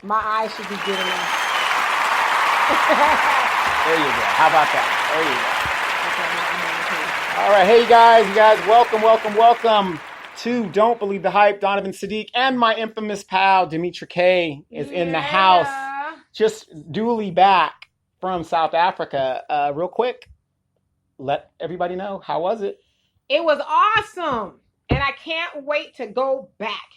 My eyes should be good enough. There you go. How about that? There you go. Okay, I'm on the page. All right, hey you guys, welcome to Don't Believe the Hype. Donovan Sadiq and my infamous pal Dimitri K is in the house, Yeah. just duly back from South Africa. Real quick, let everybody know, how was it? It was awesome. And I can't wait to go back.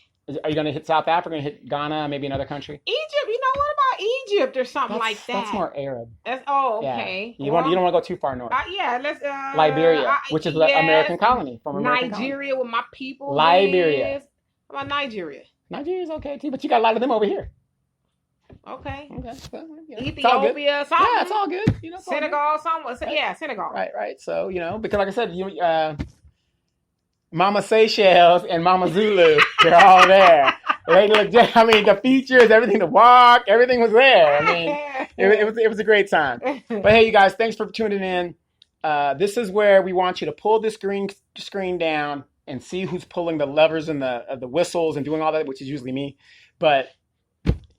Are you going to hit South Africa? Going to hit Ghana? Maybe another country? Egypt, what about Egypt or something like That's that? more Arab. Yeah. Okay. You don't want to go too far north. Yeah, let's Liberia, which is an yes, American colony, former American Nigeria, colony. where my people Liberia. live. How about Nigeria? Nigeria's okay too, but you got a lot of them over here. Okay. So, Ethiopia, something. Yeah, it's all good. Senegal, something. Right. Yeah, Senegal. Right. So, because like I said, Mama Seychelles and Mama Zulu, they're all there. The features, everything, the walk, everything was there. It was a great time. But hey, you guys, thanks for tuning in. This is where we want you to pull the screen down and see who's pulling the levers and the whistles and doing all that, which is usually me. But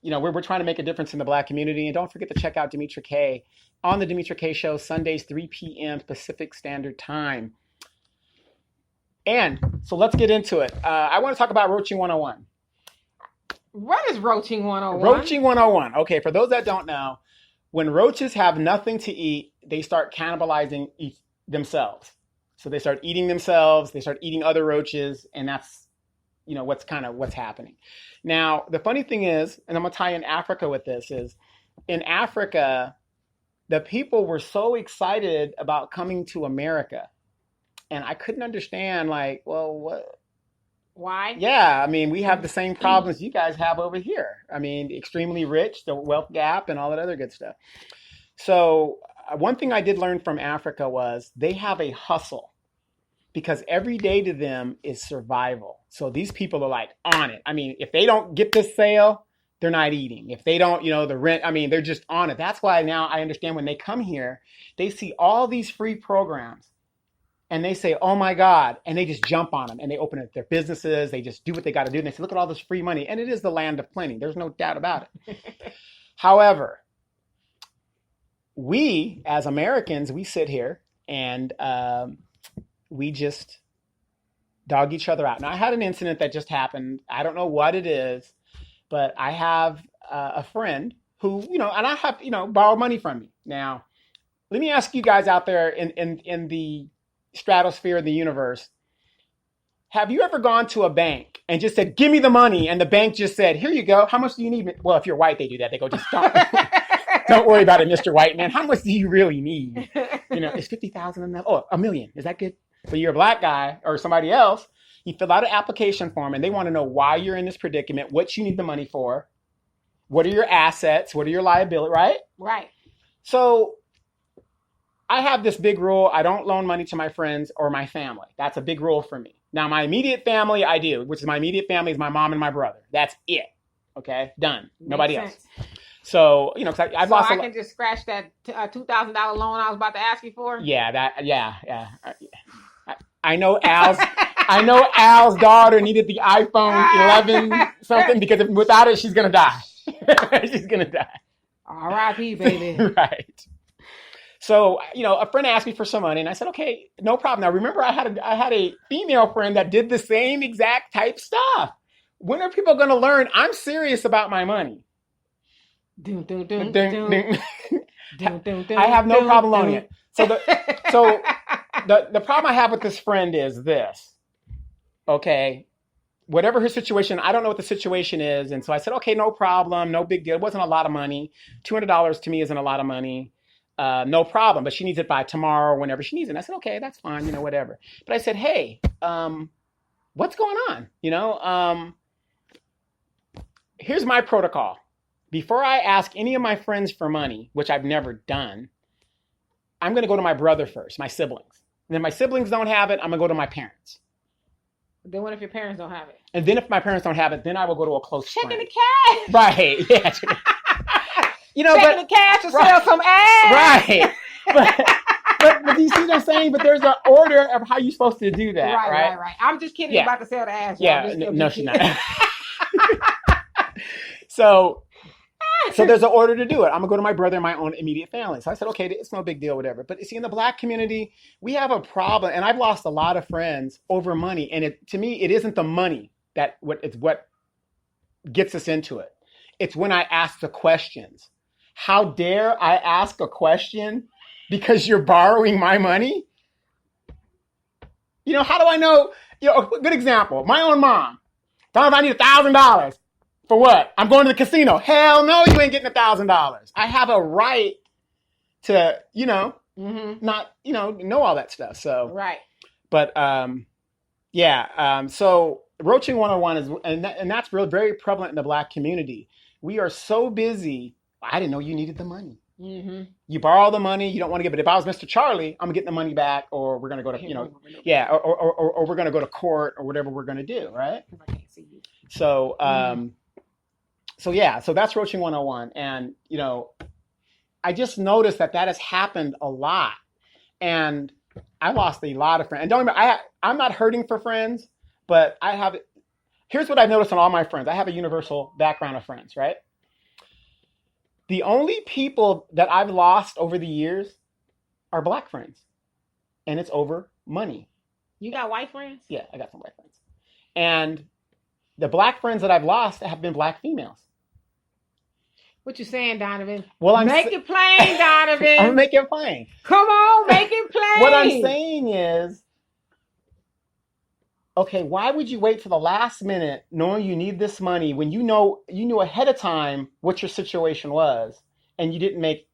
we're trying to make a difference in the Black community. And don't forget to check out Dimitri K on the Dimitri K Show, Sundays, 3 p.m. Pacific Standard Time. And so let's get into it. I want to talk about Roaching 101. What is Roaching 101? Roaching 101. Okay, for those that don't know, when roaches have nothing to eat, they start cannibalizing themselves. So they start eating themselves, they start eating other roaches, and that's what's happening. Now, the funny thing is, and I'm going to tie in Africa with this, is in Africa, the people were so excited about coming to America. And I couldn't understand, what? Why? Yeah, we have the same problems you guys have over here. Extremely rich, the wealth gap, and all that other good stuff. So one thing I did learn from Africa was they have a hustle, because every day to them is survival. So these people are on it. If they don't get this sale, they're not eating. If they don't, the rent, they're just on it. That's why now I understand when they come here, they see all these free programs and they say, oh my God, and they just jump on them and they open up their businesses. They just do what they got to do. And they say, look at all this free money. And it is the land of plenty. There's no doubt about it. However, we as Americans, we sit here and we just dog each other out. Now, I had an incident that just happened. I don't know what it is, but I have a friend who, and I have, borrowed money from me. Now, let me ask you guys out there in the stratosphere of the universe, have you ever gone to a bank and just said, give me the money, and the bank just said, here you go, how much do you need? Well, if you're white, they do that. They go, just don't worry about it, Mr. White Man, how much do you really need? Is 50,000 enough? Oh, $1 million, is that good? But you're a black guy or somebody else, you fill out an application form and they want to know why you're in this predicament, what you need the money for, what are your assets, what are your liabilities, right? Right. So I have this big rule. I don't loan money to my friends or my family. That's a big rule for me. Now, my immediate family, I do, which is my immediate family is my mom and my brother. That's it. Okay? Done. Nobody else. So, because I've lost I can just scratch that $2,000 loan I was about to ask you for? Yeah, I know Al's daughter needed the iPhone 11 something, because without it, she's going to die. She's going to die. R.I.P., baby. Right. So, a friend asked me for some money and I said, okay, no problem. Now, remember, I had a female friend that did the same exact type stuff. When are people going to learn I'm serious about my money? I have no problem loaning it. So the problem I have with this friend is this. Okay, whatever her situation, I don't know what the situation is. And so I said, okay, no problem, no big deal. It wasn't a lot of money. $200 to me isn't a lot of money. No problem. But she needs it by tomorrow, whenever she needs it. And I said, okay, that's fine, whatever. But I said, hey, what's going on? Here's my protocol. Before I ask any of my friends for money, which I've never done, I'm going to go to my brother first, my siblings. And then my siblings don't have it, I'm going to go to my parents. Then what if your parents don't have it? And then if my parents don't have it, then I will go to a close friend. Checking the cash. Right. Yeah. Checking the cash to sell some ass. Right. But you see what I'm saying? But there's an order of how you're supposed to do that. Right. I'm just kidding about to sell the ass. Yeah. No, she's not. So So there's an order to do it. I'm gonna go to my brother and my own immediate family. So I said, okay, it's no big deal, whatever. But you see, in the Black community, we have a problem, and I've lost a lot of friends over money. And to me, it isn't the money it's what gets us into it. It's when I ask the questions. How dare I ask a question because you're borrowing my money? How do I know? A good example. My own mom. Tell me if I need $1,000. For what? I'm going to the casino. Hell no, you ain't getting $1,000. I have a right to, not, know all that stuff. So, right. But, so Roaching 101 is, and that's real, very prevalent in the Black community. We are so busy. I didn't know you needed the money. Mm-hmm. You borrow the money, you don't want to give it. If I was Mr. Charlie, I'm getting the money back, or we're going to go to, or we're going to go to court, or whatever we're going to do, right? I can't see you. So, so that's Roaching 101. And, I just noticed that has happened a lot. And I lost a lot of friends. And don't remember, I'm not hurting for friends, but here's what I've noticed on all my friends. I have a universal background of friends, right? The only people that I've lost over the years are Black friends. And it's over money. You got white friends? Yeah, I got some white friends. And the Black friends that I've lost have been Black females. What you saying, Donovan? Well, make it plain, Donovan. I'm making it plain. Come on, make it plain. What I'm saying is, okay, why would you wait for the last minute knowing you need this money when you knew ahead of time what your situation was and you didn't make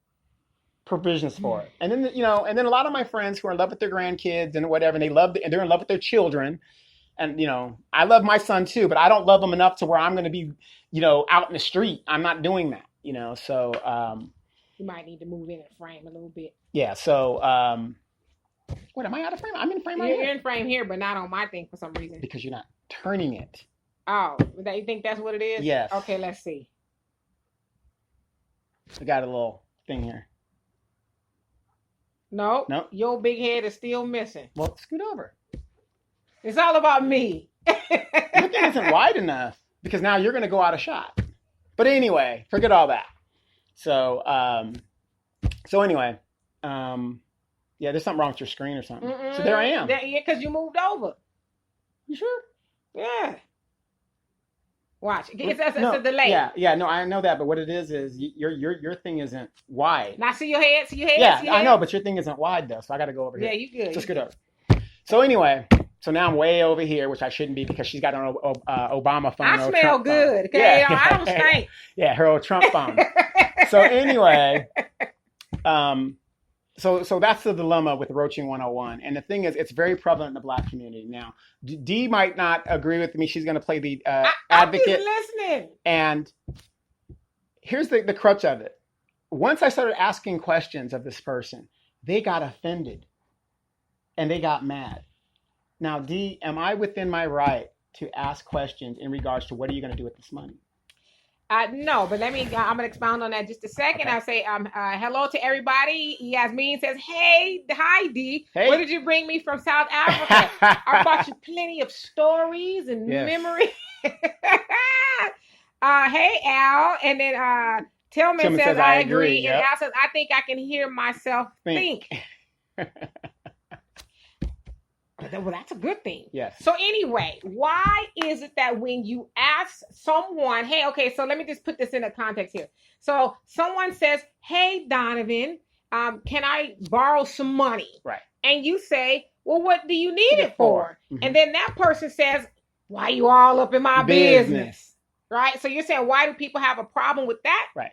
provisions for it? And then, and then a lot of my friends who are in love with their grandkids and whatever, and and they're in love with their children. And, I love my son too, but I don't love him enough to where I'm going to be, out in the street. I'm not doing that, so. You might need to move in and frame a little bit. Yeah. So, what, am I out of frame? I'm in frame right here. You're in frame here, but not on my thing for some reason. Because you're not turning it. Oh, you think that's what it is? Yes. Okay, let's see. We got a little thing here. Nope. Your big head is still missing. Well, scoot over. It's all about me. Your thing isn't wide enough because now you're going to go out of shot. But anyway, forget all that. So, anyway, there's something wrong with your screen or something. Mm-mm. So there I am. Yeah, because you moved over. You sure? Yeah. Watch. It's a delay. Yeah. No, I know that. But what it is your thing isn't wide. Now see your head. Yeah, I know, but your thing isn't wide though. So I got to go over here. Yeah, you good. Just scoot over. So anyway. So now I'm way over here, which I shouldn't be because she's got an Obama phone. I smell good. Okay, yeah. I don't stink. Yeah, her old Trump phone. So anyway, so that's the dilemma with Roaching 101. And the thing is, it's very prevalent in the Black community. Now, Dee might not agree with me. She's going to play the advocate. I'm just listening. And here's the crutch of it. Once I started asking questions of this person, they got offended and they got mad. Now, Dee, am I within my right to ask questions in regards to what are you going to do with this money? No, but I'm going to expound on that just a second. Okay. I'll say hello to everybody. Yasmin says, hi, Dee. Hey. What did you bring me from South Africa? I brought you plenty of stories and memories. Hey, Al. And then Tillman says, I agree. Yep. And Al says, I think I can hear myself think. Well, that's a good thing. Yes. So anyway, why is it that when you ask someone, hey, okay, so let me just put this in a context here. So someone says, hey, Donovan, can I borrow some money? Right. And you say, well, what do you need it for? Mm-hmm. And then that person says, why are you all up in my business? Right. So you're saying, why do people have a problem with that? Right.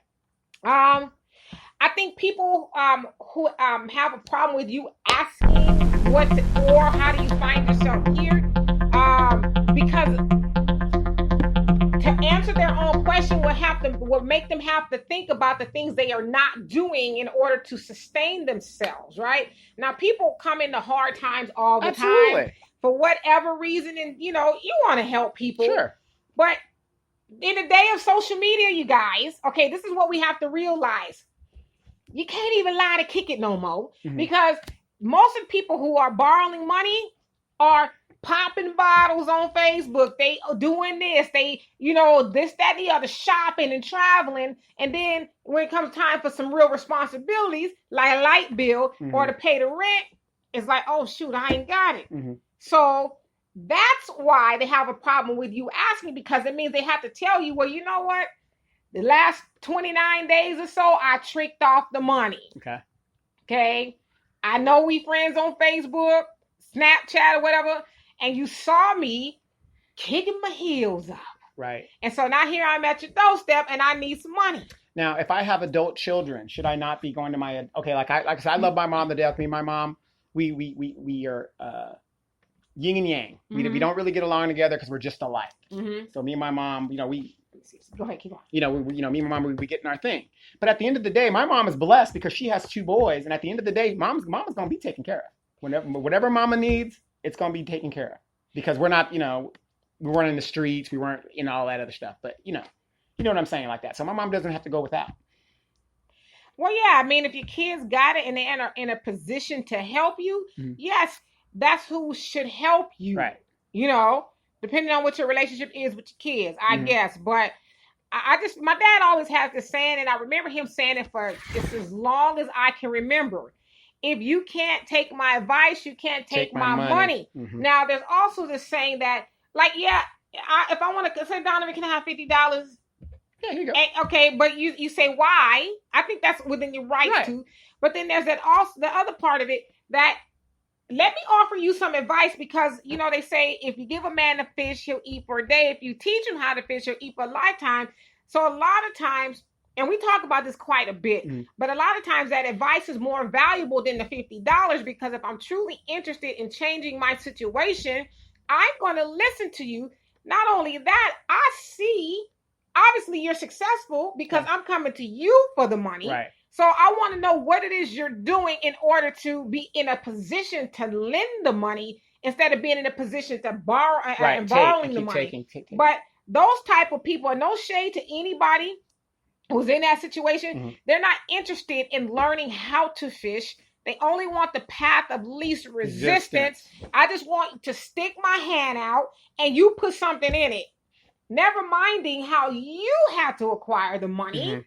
I think people who have a problem with you asking what's it for, how do you find yourself here? Because to answer their own question will make them have to think about the things they are not doing in order to sustain themselves, right? Now, people come into hard times all the time for whatever reason, and you want to help people. Sure. But in the day of social media, you guys, okay, this is what we have to realize. You can't even lie to kick it no more, because most of the people who are borrowing money are popping bottles on Facebook. They doing this. They, this, that, and the other, shopping and traveling. And then when it comes time for some real responsibilities, like a light bill or to pay the rent, it's like, oh, shoot, I ain't got it. So that's why they have a problem with you asking, because it means they have to tell you, well, you know what? The last 29 days or so, I tricked off the money. Okay. I know we friends on Facebook, Snapchat, or whatever, and you saw me kicking my heels up. Right. And so now here I'm at your doorstep, and I need some money. Now, if I have adult children, should I not be going to my, like I said, I love my mom to death. Me and my mom, we are yin and yang. We don't really get along together because we're just alike. So me and my mom, Go ahead, keep on. Me and my mom, we get in our thing. But at the end of the day, my mom is blessed because she has 2 boys. And at the end of the day, mama's going to be taken care of. Whatever mama needs, it's going to be taken care of. Because we're not, we weren't in the streets. We weren't in all that other stuff. But, you know what I'm saying, like that. So my mom doesn't have to go without. Well, yeah. I mean, if your kids got it and they're in a position to help you, yes, that's who should help you. Right. Depending on what your relationship is with your kids, I guess. But my dad always has this saying, and I remember him saying it for just as long as I can remember. If you can't take my advice, you can't take my money. Now, there's also this saying that, like, if I want to say, Donovan, can I have $50? Yeah, here you go. Okay, but you say why? I think that's within your right to. But then there's the other part of it that, let me offer you some advice, because, they say if you give a man a fish, he'll eat for a day. If you teach him how to fish, he'll eat for a lifetime. So a lot of times, and we talk about this quite a bit, but a lot of times that advice is more valuable than the $50, because if I'm truly interested in changing my situation, I'm going to listen to you. Not only that, I see, obviously you're successful because I'm coming to you for the money. Right. So I want to know what it is you're doing in order to be in a position to lend the money instead of being in a position to borrow and borrowing the money. Taking. But those type of people, and no shade to anybody who's in that situation, they're not interested in learning how to fish. They only want the path of least resistance. I just want to stick my hand out and you put something in it. Never minding how you had to acquire the money.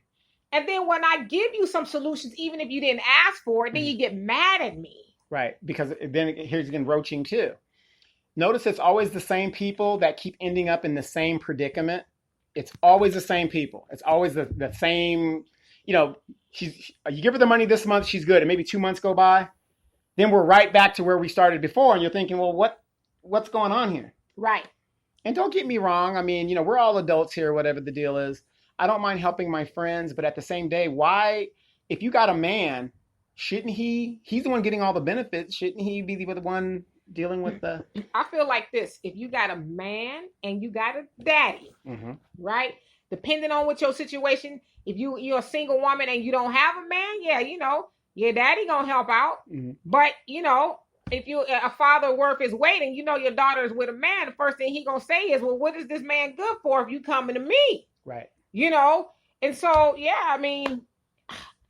And then when I give you some solutions, even if you didn't ask for it, then you get mad at me. Right. Because then here's again roaching too. Notice it's always the same people that keep ending up in the same predicament. It's always the same people. It's always the same, you give her the money this month, she's good. And maybe 2 months go by. Then we're right back to where we started before. And you're thinking, well, what's going on here? Right. And don't get me wrong. I mean, we're all adults here, whatever the deal is. I don't mind helping my friends, but at the same day, why, if you got a man, shouldn't he's the one getting all the benefits, shouldn't he be the one dealing with the... I feel like this, if you got a man and you got a daddy, right? Depending on what your situation, if you're a single woman and you don't have a man, your daddy gonna help out. But, if you a father worth his weight and your daughter is with a man, the first thing he gonna say is, well, what is this man good for if you coming to me? Right. And so, I mean.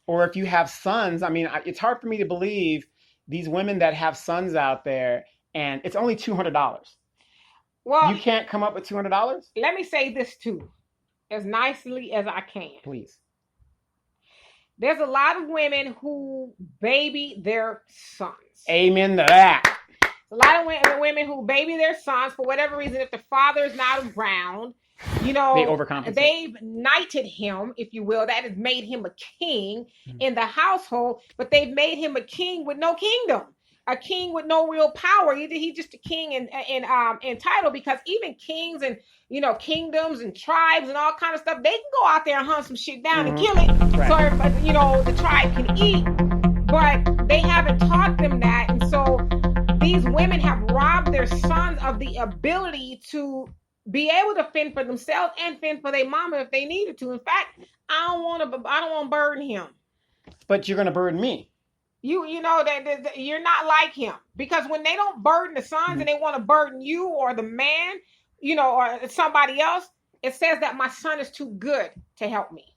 Or if you have sons, I mean, it's hard for me to believe these women that have sons out there and it's only $200. Well, you can't come up with $200? Let me say this too, as nicely as I can. Please. There's a lot of women who baby their sons. Amen to that. A lot of women who baby their sons for whatever reason, if the father is not around. They overcompensate. They've knighted him, if you will. That has made him a king in the household, but they've made him a king with no kingdom, a king with no real power. He's just a king in title, because even kings and kingdoms and tribes and all kind of stuff, they can go out there and hunt some shit down and kill it, right. So the tribe can eat. But they haven't taught them that, and so these women have robbed their sons of the ability to be able to fend for themselves and fend for their mama if they needed to. In fact, I don't want to burden him. But you're going to burden me. That you're not like him, because when they don't burden the sons and they want to burden you or the man, or somebody else, it says that my son is too good to help me.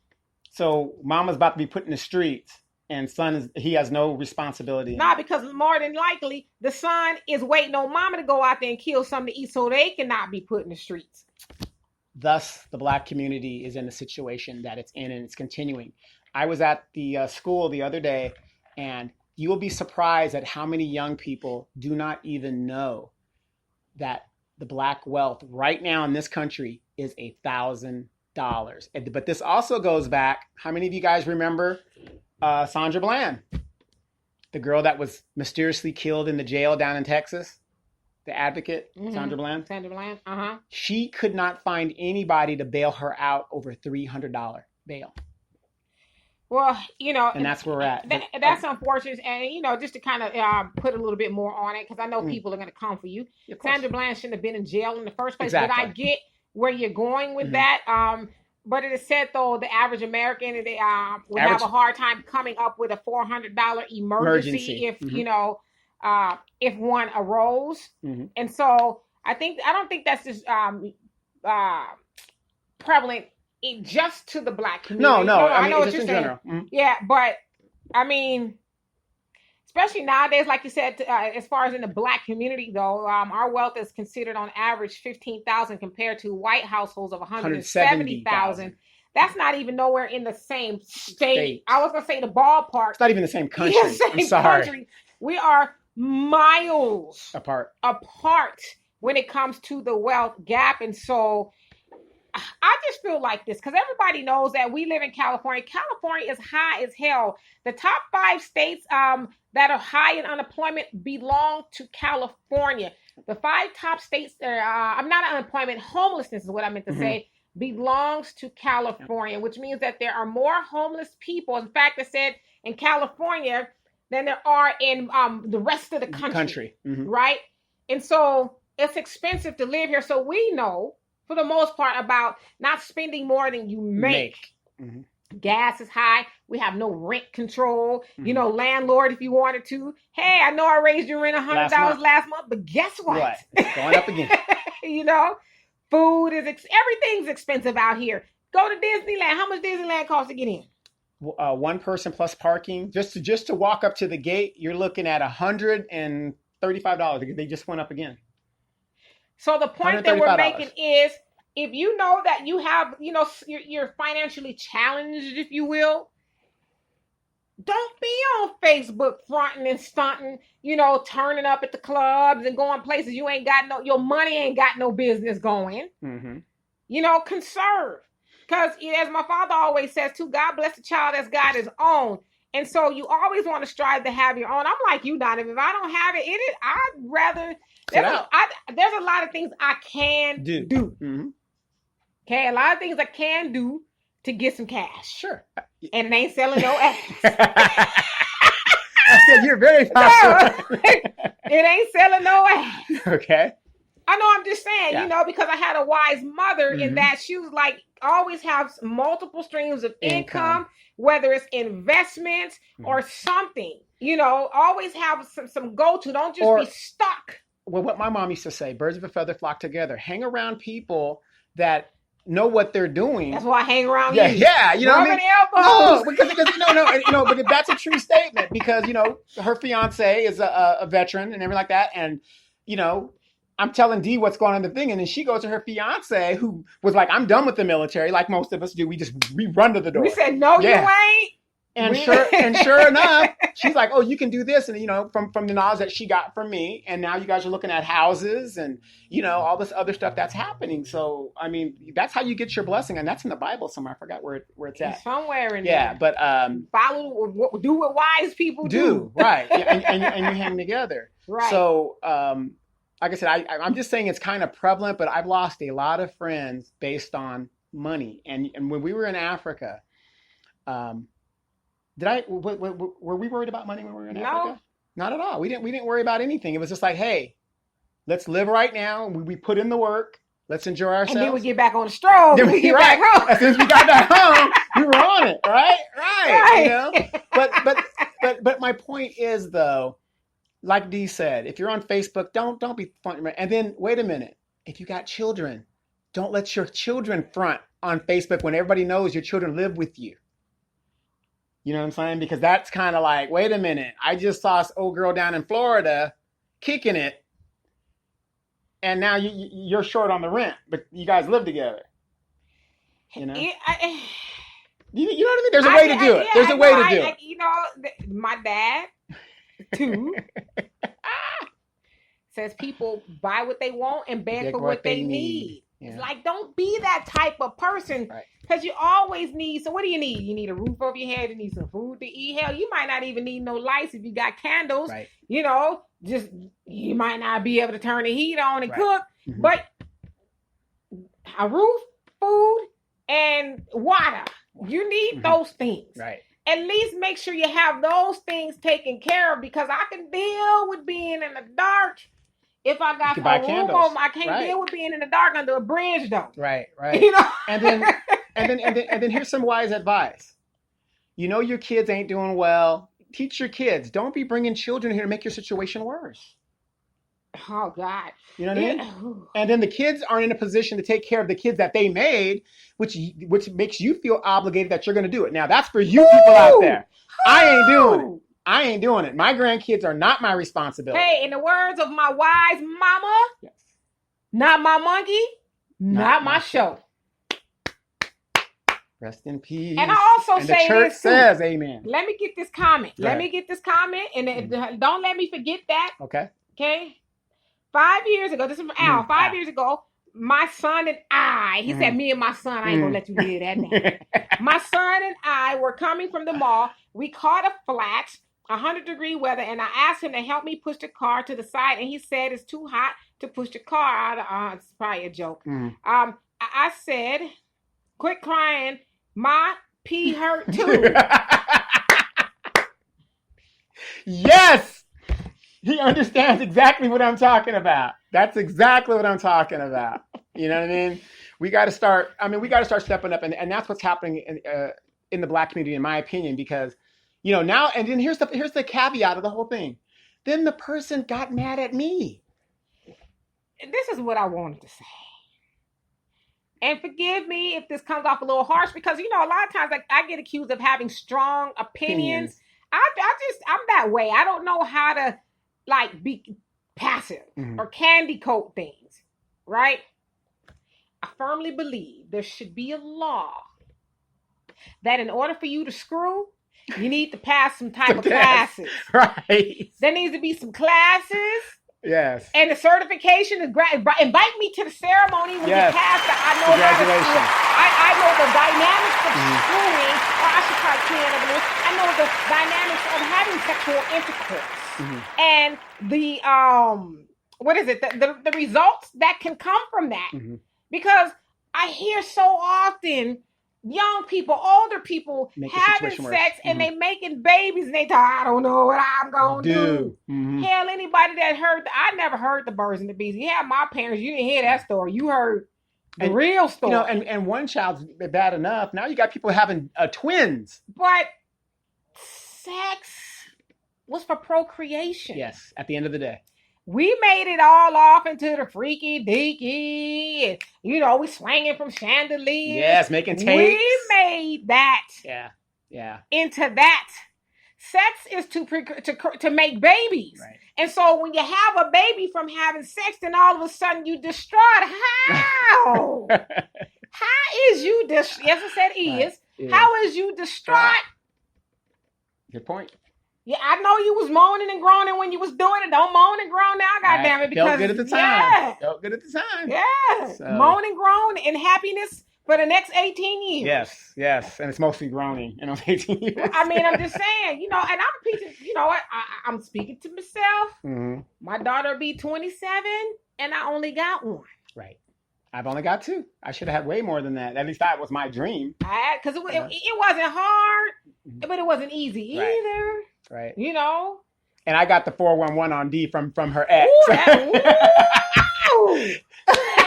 So mama's about to be put in the streets and he has no responsibility. Nah, because more than likely the son is waiting on mama to go out there and kill something to eat so they cannot be put in the streets. Thus, the Black community is in the situation that it's in, and it's continuing. I was at the school the other day, and you will be surprised at how many young people do not even know that the Black wealth right now in this country is $1,000. But this also goes back. How many of you guys remember Sandra Bland, the girl that was mysteriously killed in the jail down in Texas? The advocate, Sandra Bland. Sandra Bland, uh-huh. She could not find anybody to bail her out over $300 bail. Well, and that's where we're at. That's unfortunate. And, just to kind of put a little bit more on it, because I know people are going to come for you. Sandra Bland shouldn't have been in jail in the first place. Exactly. But I get where you're going with that. But it is said, though, the average American would have a hard time coming up with a $400 emergency if, if one arose. And so I don't think that's just prevalent just to the Black community. No, I know what just you're in saying. General. Yeah, but I mean, especially nowadays, like you said, as far as in the Black community, though, our wealth is considered on average $15,000 compared to white households of $170,000. That's not even nowhere in the same state. I was gonna say the ballpark. It's not even the same country. I'm sorry. Country. We are miles apart when it comes to the wealth gap, and so I just feel like this because everybody knows that we live in California. California is high as hell. The top 5 states that are high in unemployment belong to California. The 5 top states that are, not unemployment, homelessness is what I meant to say, belongs to California, which means that there are more homeless people. In fact, I said in California than there are in the rest of the country. Right? And so it's expensive to live here. So we know, for the most part, about not spending more than you make. Gas is high. We have no rent control. Landlord, if you wanted to. Hey, I know I raised your rent $100 last month, but guess what? It's going up again. Food is everything's expensive out here. Go to Disneyland. How much Disneyland costs to get in? One person plus parking. Just to walk up to the gate, you're looking at $135 because they just went up again. So the point that we're making is, if you know that you have, you're financially challenged, if you will, don't be on Facebook fronting and stunting, turning up at the clubs and going places you ain't got your money ain't got no business going. Conserve. Because as my father always says too, God bless the child as God his own. And so you always want to strive to have your own. I'm like you, Donovan. If I don't have it, I'd rather. There's a lot of things I can do. Okay, a lot of things I can do to get some cash. Sure. And it ain't selling no ass. I said you're very possible. No, it ain't selling no ass. Okay. I know, I'm just saying, because I had a wise mother in that she was like, always have multiple streams of income, whether it's investments or something, always have some go-to. Don't just be stuck. Well, what my mom used to say, birds of a feather flock together. Hang around people that know what they're doing. That's why I hang around you. Yeah, you know what I mean? Elbows. No, because that's a true statement because, her fiance is a veteran and everything like that. And, I'm telling Dee what's going on in the thing. And then she goes to her fiance who was like, I'm done with the military. Like most of us do. We run to the door. We said, no, you ain't. And sure enough, she's like, oh, you can do this. And, from the knowledge that she got from me. And now you guys are looking at houses and, all this other stuff that's happening. So, I mean, that's how you get your blessing. And that's in the Bible somewhere. I forgot where it's at. Somewhere in there. Yeah, but do what wise people do. Right. and you hang together. Right. So, like I said, I'm just saying it's kind of prevalent, but I've lost a lot of friends based on money. And when we were in Africa, were we worried about money when we were in Africa? Not at all. We didn't worry about anything. It was just like, hey, let's live right now. We put in the work. Let's enjoy ourselves. And then we get back on the stroll. Then we get back home. As soon as we got back home, we were on it. Right. But my point is though, like Dee said, if you're on Facebook, don't be funny. And then wait a minute. If you got children, don't let your children front on Facebook when everybody knows your children live with you. You know what I'm saying? Because that's kind of like, wait a minute, I just saw this old girl down in Florida kicking it, and now you're short on the rent, but you guys live together. You know? You know what I mean? There's a way to do it. There's a way to do it. You know, my dad, too, says people buy what they want and beg for what they need. Yeah. It's like, don't be that type of person, because you always need. So what do you need? You need a roof over your head. You need some food to eat. Hell, you might not even need no lights if you got candles. Right. You know, just you might not be able to turn the heat on and cook, but a roof, food, and water. You need those things. Right. At least make sure you have those things taken care of, because I can deal with being in the dark. If I got a room home, I can't deal with being in the dark under a bridge, though. Right. You know. and then here's some wise advice. You know your kids ain't doing well. Teach your kids. Don't be bringing children here to make your situation worse. Oh God. You know what I mean? And then the kids aren't in a position to take care of the kids that they made, which makes you feel obligated that you're going to do it. Now that's for you people out there. I ain't doing it. My grandkids are not my responsibility. Hey, in the words of my wise mama, not my monkey, not my show. Rest in peace. And I also say the church says amen. Let me get this comment. And don't let me forget that. Okay. 5 years ago, this is from Al. 5 years ago, my son and I, he said, me and my son, I ain't gonna let you hear that now. My son and I were coming from the mall. We caught a flat, 100-degree weather, and I asked him to help me push the car to the side, and he said it's too hot to push the car out. It's probably a joke. I said, quit crying. My pee hurt too. Yes! He understands exactly what I'm talking about. That's exactly what I'm talking about. You know what I mean? We got to start stepping up. And that's what's happening in the Black community, in my opinion, because, you know, now, and then here's the caveat of the whole thing. Then the person got mad at me. This is what I wanted to say. And forgive me if this comes off a little harsh, because, you know, a lot of times I get accused of having strong opinions. I'm that way. I don't know how to be passive or candy coat things, right? I firmly believe there should be a law that in order for you to screw, you need to pass some type of classes. Right. There needs to be some classes. Yes. And the certification is invite me to the ceremony when you pass that. Congratulations. I know the dynamics of screwing, or I should try to I know the dynamics of having sexual intercourse. And the the results that can come from that. Because I hear so often young people, older people having sex and they making babies and they talk, I don't know what I'm gonna do. Hell, anybody that I never heard the birds and the bees. Yeah, my parents, you didn't hear that story. You heard the real story. You know, and one child's bad enough. Now you got people having twins. But sex was for procreation. Yes, at the end of the day. We made it all off into the freaky deaky. And, you know, we swinging from chandeliers. Yes, making takes. We made that. Yeah. Into that. Sex is to make babies. Right. And so when you have a baby from having sex, then all of a sudden you distraught. How? How is you yes, I said is. Right. How is you distraught? Good point. Yeah, I know you was moaning and groaning when you was doing it. Don't moan and groan now, goddamn it. Because felt good at the time. Felt good at the time. Yeah. So. Moan and groan in happiness for the next 18 years. Yes. And it's mostly groaning in those 18 years. I mean, I'm just saying, you know, and I'm speaking, you know what? I'm speaking to myself. My daughter will be 27 and I only got one. Right. I've only got two. I should have had way more than that. At least that was my dream. Because it wasn't hard, but it wasn't easy either. Right. You know. And I got the 411 on D from her ex.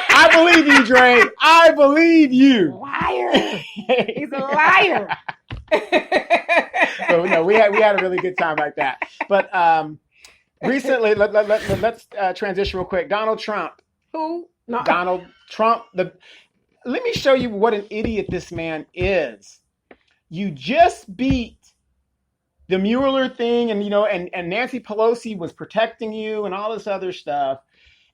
I believe you, Dre. I believe you. Liar. He's a liar. So, no, we had a really good time like that. But recently, let's transition real quick. Donald Trump. Who? No. Donald Trump. Let me show you what an idiot this man is. You just beat the Mueller thing, and and Nancy Pelosi was protecting you and all this other stuff.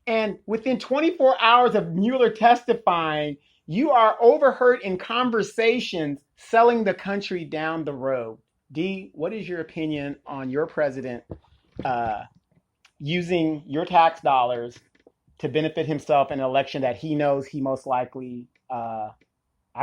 And within 24 hours of Mueller testifying, you are overheard in conversations selling the country down the road. Dee, what is your opinion on your president using your tax dollars to benefit himself in an election that he knows he most likely, I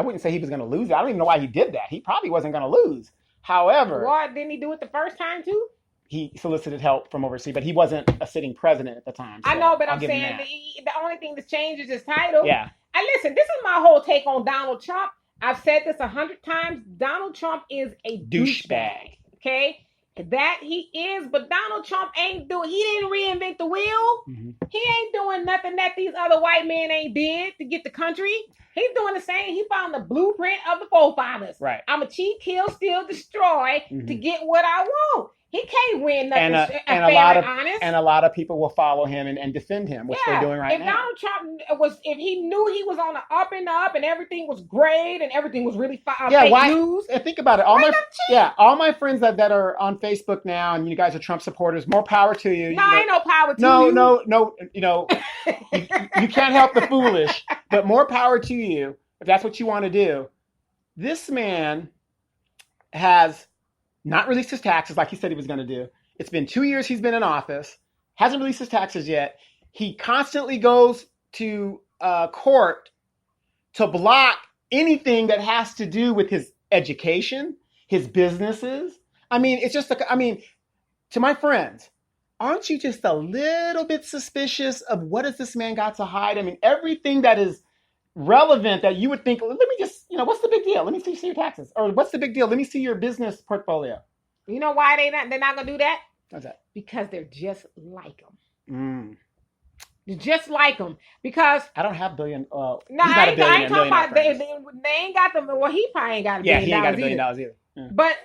wouldn't say he was going to lose. I don't even know why he did that. He probably wasn't going to lose. However, what didn't he do it the first time too? He solicited help from overseas, but he wasn't a sitting president at the time. So I know, but I'm saying the only thing that's changed is his title. Yeah. And listen, this is my whole take on Donald Trump. I've said this 100 times. Donald Trump is a douchebag. Okay? That he is, but Donald Trump he didn't reinvent the wheel. Mm-hmm. He ain't doing nothing that these other white men ain't did to get the country. He's doing the same. He found the blueprint of the forefathers. Right. I'm a cheat, kill, steal, destroy to get what I want. He can't win nothing and honest. And a lot of people will follow him and defend him, which they're doing right now. If Donald Trump if he knew he was on the up and up and everything was great and everything was really fake news. Think about it. All my friends that are on Facebook now, and you guys are Trump supporters, more power to you. No, ain't no power to you. No. You can't help the foolish, but more power to you if that's what you want to do. This man has not released his taxes like he said he was going to do. It's been 2 years he's been in office, hasn't released his taxes yet. He constantly goes to court to block anything that has to do with his education, his businesses. I mean, it's just to my friends, aren't you just a little bit suspicious of what has this man got to hide? I mean, everything that is relevant that you would think, let me just, what's the big deal? Let me see your taxes. Or what's the big deal? Let me see your business portfolio. You know why they're not going to do that? What's that? Because they're just like him. They're just like him. Because I don't have billion. No, I ain't talking about they ain't got them. Well, he probably ain't got $1 billion. Yeah, he ain't got $1 billion either. Yeah. But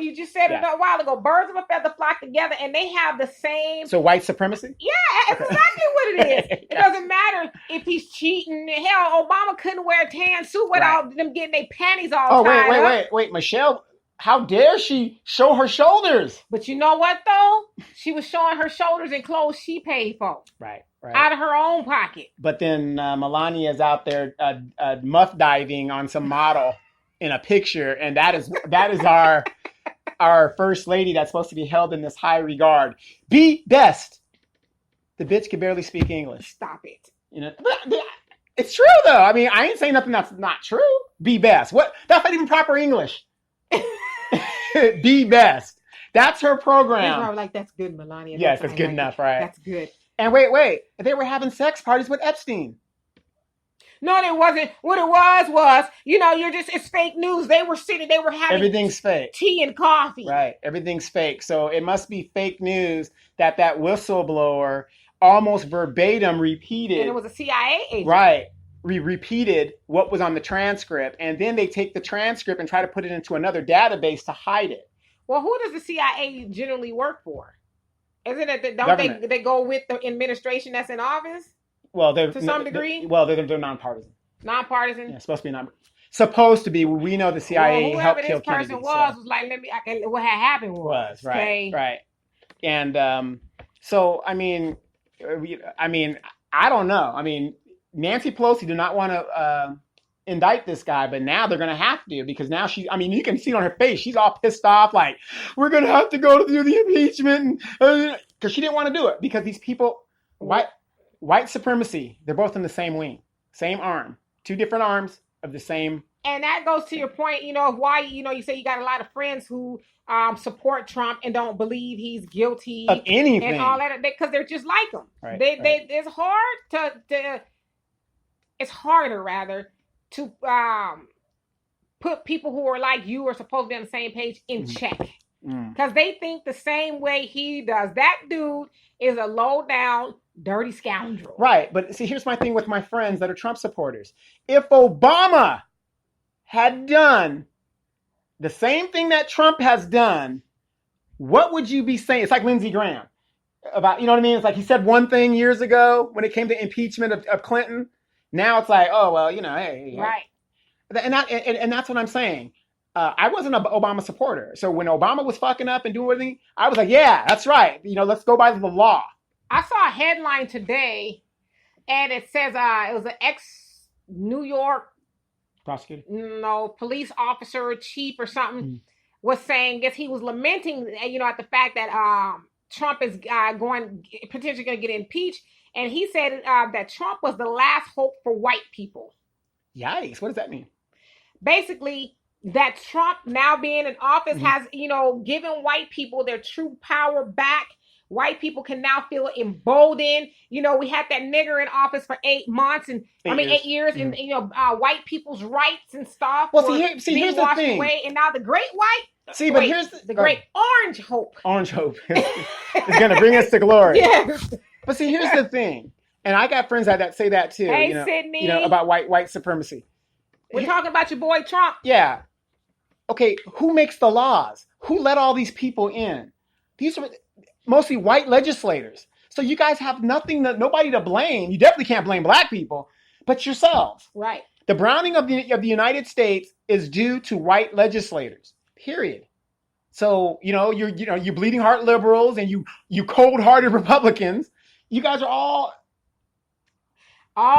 you just said it a while ago, birds of a feather flock together, and they have the same. So white supremacy? Yeah, that's exactly what it is. It doesn't matter if he's cheating. Hell, Obama couldn't wear a tan suit without them getting their panties all tied up. Wait, Michelle, how dare she show her shoulders? But you know what, though? She was showing her shoulders in clothes she paid for. Right. Out of her own pocket. But then Melania is out there muff diving on some model in a picture, and that is our first lady that's supposed to be held in this high regard. Be best. The bitch can barely speak English. Stop it. It's true though. I mean, I ain't saying nothing that's not true. Be best. What? That's not even proper English. Be best. That's her program. I was like, that's good, Melania. Yes, that's good enough, right? That's good. And wait. They were having sex parties with Epstein. No, it wasn't. What it was, it's fake news. They were having everything's fake. Tea and coffee. Right. Everything's fake. So it must be fake news that whistleblower almost verbatim repeated. And it was a CIA agent. Right. Repeated what was on the transcript. And then they take the transcript and try to put it into another database to hide it. Well, who does the CIA generally work for? Isn't it that they go with the administration that's in office? Well, they're to some degree. They're nonpartisan. Nonpartisan. Yeah, supposed to be supposed to be. We know the CIA helped kill Kennedy. Whoever this person was like, what had happened was right, right. And so I mean, I don't know. I mean, Nancy Pelosi did not want to indict this guy, but now they're going to have to because now you can see it on her face. She's all pissed off, like we're going to have to go through the impeachment because she didn't want to do it because these people White supremacy. They're both in the same wing, same arm, two different arms of the same. And that goes to your point, why, you say you got a lot of friends who support Trump and don't believe he's guilty of anything and all that because they're just like him. Right, it's hard it's harder rather to put people who are like you are supposed to be on the same page in check. Because they think the same way he does. That dude is a low down, dirty scoundrel. Right. But see, here's my thing with my friends that are Trump supporters. If Obama had done the same thing that Trump has done, what would you be saying? It's like Lindsey Graham about, you know what I mean? It's like he said one thing years ago when it came to impeachment of Clinton. Now it's like, oh, well, hey. Right. And that's what I'm saying. I wasn't an Obama supporter. So when Obama was fucking up and doing everything, I was like, yeah, that's right. Let's go by the law. I saw a headline today, and it says it was an ex-New York prosecutor, police officer, chief or something, was saying, guess he was lamenting, at the fact that Trump is potentially going to get impeached, and he said that Trump was the last hope for white people. Yikes! What does that mean? Basically, that Trump now being in office has, given white people their true power back. White people can now feel emboldened. We had that nigger in office for 8 months 8 years, and white people's rights and stuff. Well, here's the thing. Away, and now the great white. But here's the great orange hope. Orange hope is going to bring us to glory. Yes. But see, here's the thing, and I got friends that say that too. Hey, Sydney. About white supremacy. We're talking about your boy Trump. Yeah. Okay, who makes the laws? Who let all these people in? These are mostly white legislators. So you guys have nobody to blame. You definitely can't blame black people, but yourselves. Right. The browning of the United States is due to white legislators. Period. So, you bleeding heart liberals and you cold-hearted Republicans, you guys are all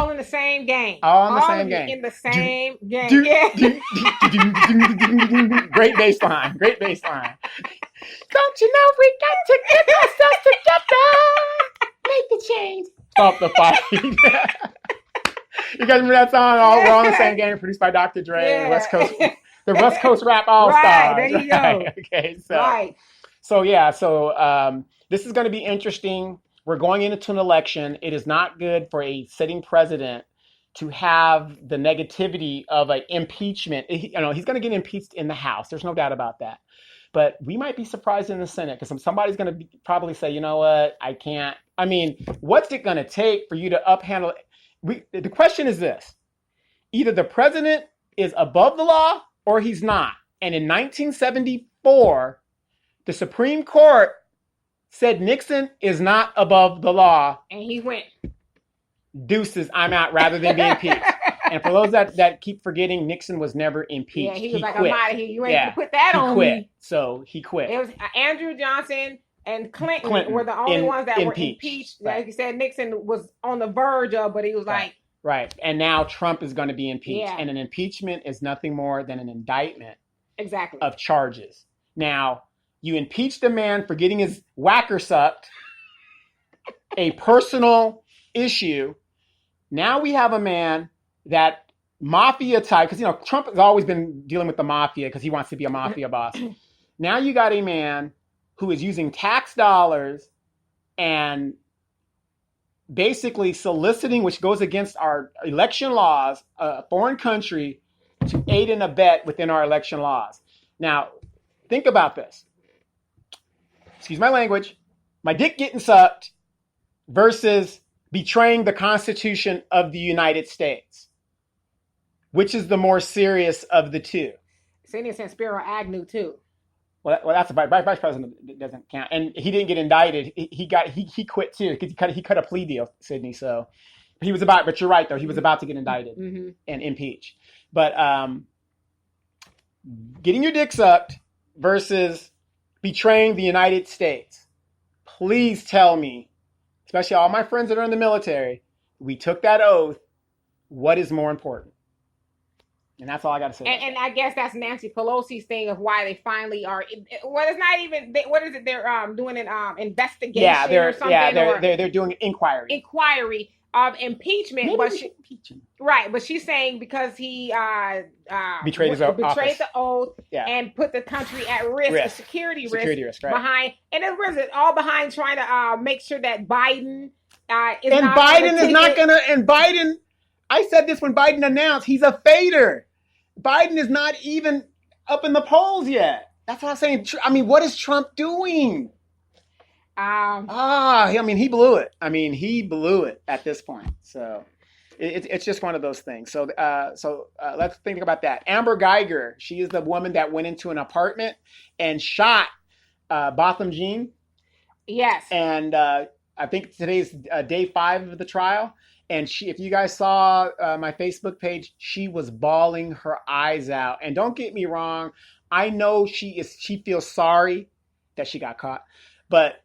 in the same game. All in the same game. In the same game. Great bass line. Don't you know we got to get ourselves together? Make the change. Stop the fight. You guys remember that song? We're all in the same game, produced by Dr. Dre, yeah. the West Coast Rap All-Stars. Right, there you go. Okay, so. Right. So this is going to be interesting. We're going into an election. It is not good for a sitting president to have the negativity of an impeachment. He's going to get impeached in the House. There's no doubt about that. But we might be surprised in the Senate because somebody's going to probably say, you know what, I can't. I mean, what's it going to take for you to uphandle? The question is this. Either the president is above the law or he's not. And in 1974, the Supreme Court said Nixon is not above the law. And he went. Deuces, I'm out, rather than be impeached. And for those that keep forgetting, Nixon was never impeached. Yeah, he was like, quit. I'm out of here. You ain't gonna put that on quit. me. So he quit. It was Andrew Johnson and Clinton were the only ones that were impeached. Right. Like you said, Nixon was on the verge of, but he was like. Right. And now Trump is going to be impeached. Yeah. And an impeachment is nothing more than an indictment exactly of charges. Now, you impeached a man for getting his whacker sucked, a personal issue. Now we have a man that mafia type, because, Trump has always been dealing with the mafia because he wants to be a mafia boss. Now you got a man who is using tax dollars and basically soliciting, which goes against our election laws, a foreign country to aid and abet within our election laws. Now, think about this. Excuse my language. My dick getting sucked versus betraying the Constitution of the United States. Which is the more serious of the two? Sydney sent Spiro Agnew too. Well, that's a vice president doesn't count, and he didn't get indicted. He quit too because he cut a plea deal, Sydney. So he was about. But you're right though. He was about to get indicted and impeached. But getting your dick sucked versus betraying the United States. Please tell me, especially all my friends that are in the military, we took that oath. What is more important? And that's all I got to say. And I guess that's Nancy Pelosi's thing of why they finally are. Well, it's not even. What is it? They're doing an investigation or something. Yeah, they're doing an inquiry. Inquiry of impeachment. Maybe but impeachment. Right, but she's saying because he betrayed the oath and put the country at risk. Security risk right. behind, and it was all behind trying to make sure that Biden is and not Biden is not going to. And Biden. I said this when Biden announced he's a fader. Biden is not even up in the polls yet. That's what I'm saying. I mean, what is Trump doing? He blew it. He blew it at this point. So it's just one of those things. So let's think about that. Amber Geiger, she is the woman that went into an apartment and shot Botham Jean. Yes. And I think today's day 5 of the trial. And if you guys saw my Facebook page, she was bawling her eyes out. And don't get me wrong, I know she feels sorry that she got caught, but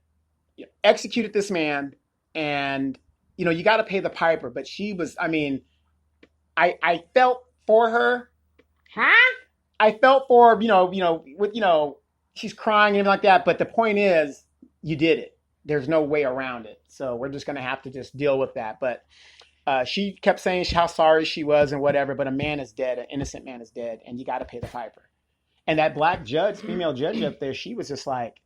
executed this man, and you got to pay the piper. But she was, I mean, I felt for her. Huh? I felt for with she's crying and everything like that. But the point is, you did it. There's no way around it. So we're just gonna have to just deal with that. But she kept saying how sorry she was and whatever. But a man is dead. An innocent man is dead, and you got to pay the piper. And that black judge, female judge up there, she was just like,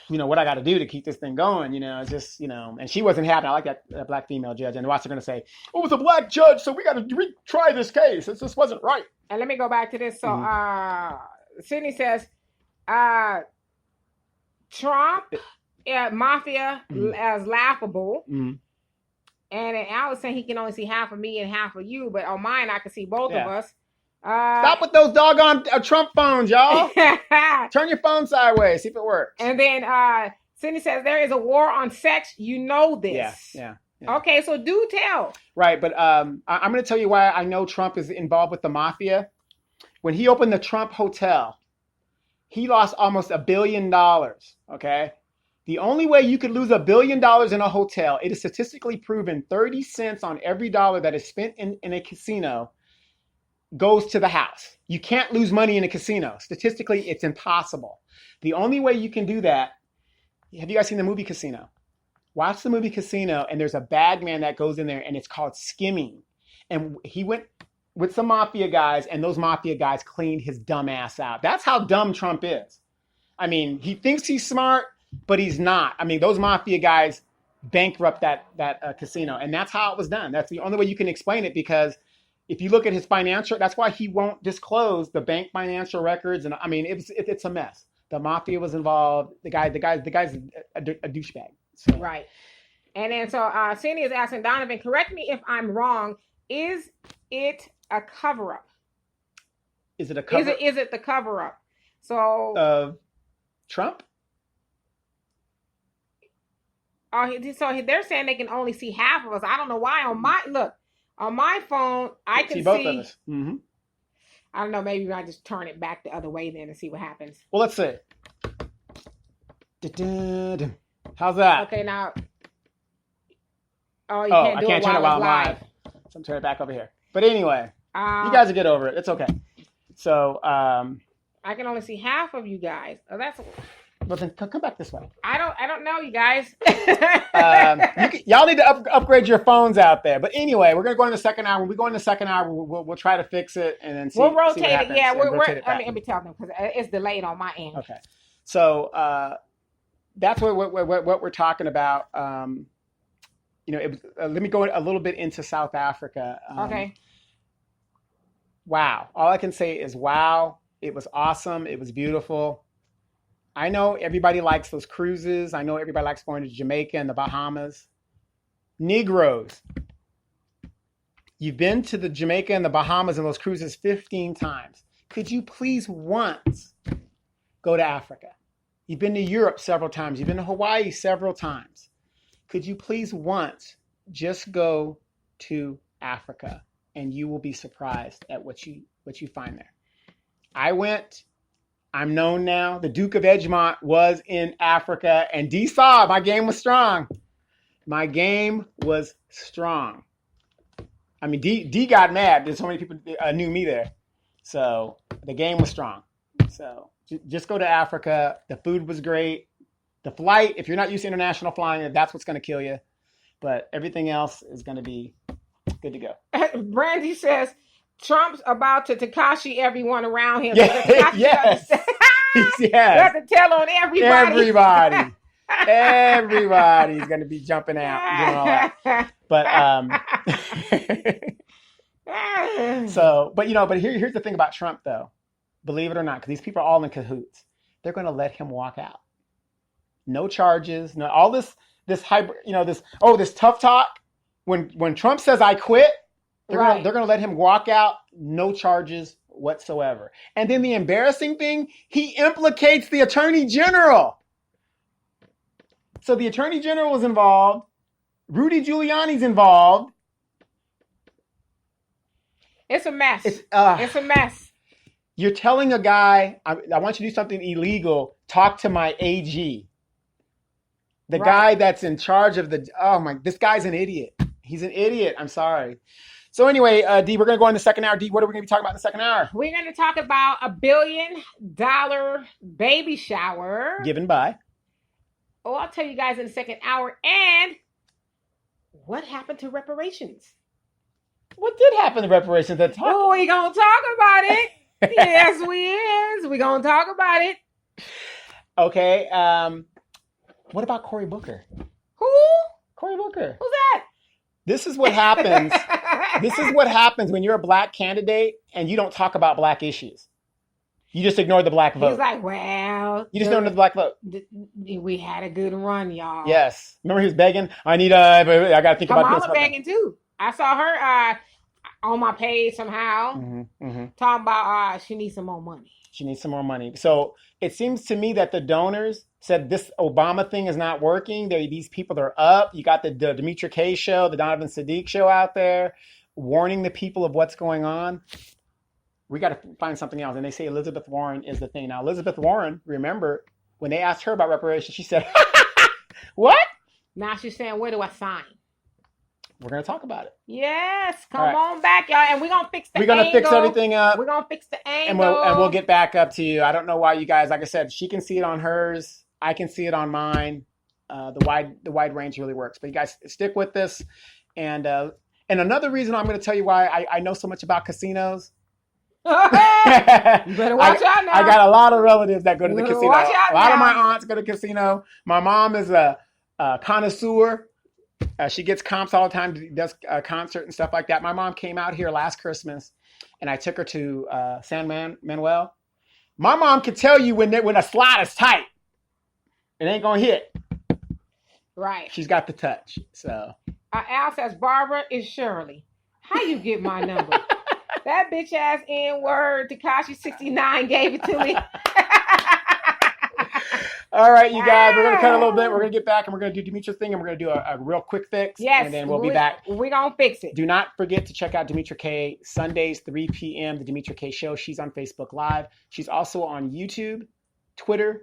what I got to do to keep this thing going, it's just, and she wasn't happy. I like that black female judge. And watch, they're going to say, oh, it was a black judge, so we got to retry this case. This wasn't right. And let me go back to this. So Sydney says, Trump, mafia as laughable. And then Alex saying he can only see half of me and half of you, but on mine I can see both of us. Stop with those doggone Trump phones, y'all. Turn your phone sideways, see if it works. And then Cindy says there is a war on sex. You know this. Yeah. Okay, so do tell. Right, but I'm going to tell you why I know Trump is involved with the mafia. When he opened the Trump Hotel, he lost almost $1 billion, okay? The only way you could lose $1 billion in a hotel, it is statistically proven 30 cents on every dollar that is spent in a casino goes to the house. You can't lose money in a casino. Statistically, it's impossible. The only way you can do that, have you guys seen the movie Casino? Watch the movie Casino, and there's a bag man that goes in there, and it's called skimming. And he went with some mafia guys, and those mafia guys cleaned his dumb ass out. That's how dumb Trump is. I mean, he thinks he's smart, but he's not. I mean, those mafia guys bankrupt that casino, and that's how it was done. That's the only way you can explain it, because if you look at his financial, that's why he won't disclose the bank financial records. And I mean, it's a mess. The mafia was involved. The guy's a douchebag. So. Right. And then so Cindy is asking Donovan, correct me if I'm wrong. Is it a cover up? Is it a cover? Is it the cover up? So Trump? So they're saying they can only see half of us. I don't know why. On my phone, I can see both of us. Mm-hmm. I don't know. Maybe I just turn it back the other way then and see what happens. Well, let's see. How's that? Okay, now. Oh, I can't turn it while I'm live. So I'm turning it back over here. But anyway, you guys will get over it. It's okay. So I can only see half of you guys. Oh, that's. Well, then come back this way. I don't know, you guys. Y'all need to upgrade your phones out there. But anyway, we're gonna go in the second hour. When we go in the second hour, we'll try to fix it and then see. We'll rotate it. Yeah, let me tell them because it's delayed on my end. Okay, so that's what we're talking about. Let me go a little bit into South Africa. Okay. Wow! All I can say is wow. It was awesome. It was beautiful. I know everybody likes those cruises. I know everybody likes going to Jamaica and the Bahamas. Negroes, you've been to the Jamaica and the Bahamas and those cruises 15 times. Could you please once go to Africa? You've been to Europe several times. You've been to Hawaii several times. Could you please once just go to Africa, and you will be surprised at what you find there. I went. I'm known now. The Duke of Edgemont was in Africa, and D saw my game was strong. My game was strong. I mean, D got mad. There's so many people knew me there. So the game was strong. So just go to Africa. The food was great. The flight, if you're not used to international flying, that's what's going to kill you. But everything else is going to be good to go. Brandy says, Trump's about to Tekashi everyone around him. Yeah, yes. You have to tell on everybody. Everybody's going to be jumping out and doing all that. But here's the thing about Trump, though. Believe it or not, because these people are all in cahoots. They're going to let him walk out. No charges, no all this hybrid, this tough talk. When Trump says I quit, they're gonna let him walk out, no charges whatsoever. And then the embarrassing thing, he implicates the attorney general. So the attorney general was involved. Rudy Giuliani's involved. It's a mess. It's a mess. You're telling a guy, I want you to do something illegal. Talk to my AG. The guy that's in charge of this guy's an idiot. He's an idiot. I'm sorry. So anyway, D, we're going to go in the second hour. D, what are we going to be talking about in the second hour? We're going to talk about $1 billion baby shower. Given by. Oh, I'll tell you guys in the second hour. And what happened to reparations? What did happen to reparations? Oh, we're going to talk about it. Yes, we is. We're going to talk about it. Okay. What about Cory Booker? Who? Cory Booker. Who's that? This is what happens. This is what happens when you're a black candidate and you don't talk about black issues. You just ignore the black vote. He's like, well. You just ignore the black vote. We had a good run, y'all. Yes. Remember he was begging? I got to think about this. Kamala begging too. I saw her on my page somehow talking about she needs some more money. She needs some more money. So it seems to me that the donors said this Obama thing is not working. These people are up. You got the Demetria K show, the Donovan Sadiq show out there warning the people of what's going on. We got to find something else. And they say Elizabeth Warren is the thing. Now, Elizabeth Warren, remember, when they asked her about reparations, she said, what? Now she's saying, where do I sign? We're going to talk about it. Yes. Come on back, y'all. And we're going to fix the angle. We're going to fix everything up. We're going to fix the angle. And we'll get back up to you. I don't know why you guys, like I said, she can see it on hers. I can see it on mine. The wide range really works. But you guys stick with this. And another reason I'm going to tell you why I know so much about casinos. You better watch out now. I got a lot of relatives that go to the casino. Watch out a lot of my aunts go to the casino. My mom is a connoisseur. She gets comps all the time, does a concert and stuff like that. My mom came out here last Christmas, and I took her to San Manuel. My mom can tell you when a slot is tight, it ain't going to hit. Right. She's got the touch. So Al says, Barbara is Shirley. How you get my number? That bitch ass N-word, Tekashi 69 gave it to me. All right, you guys, we're going to cut a little bit. We're going to get back and we're going to do Demetria's thing and we're going to do a real quick fix. Yes. And then we'll be back. We're going to fix it. Do not forget to check out Demetria K Sundays, 3 p.m., the Demetria K Show. She's on Facebook Live. She's also on YouTube, Twitter,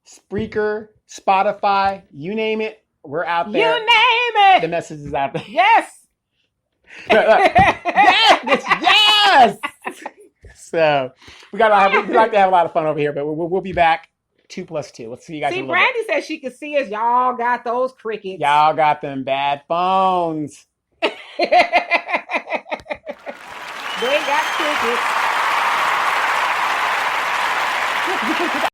Spreaker, Spotify, you name it. We're out there. You name it. The message is out there. Yes. Yes. So we like to have a lot of fun over here, but we'll be back 2 + 2. Let's see you guys. See, Brandy said she could see us. Y'all got those crickets. Y'all got them bad phones. They got crickets.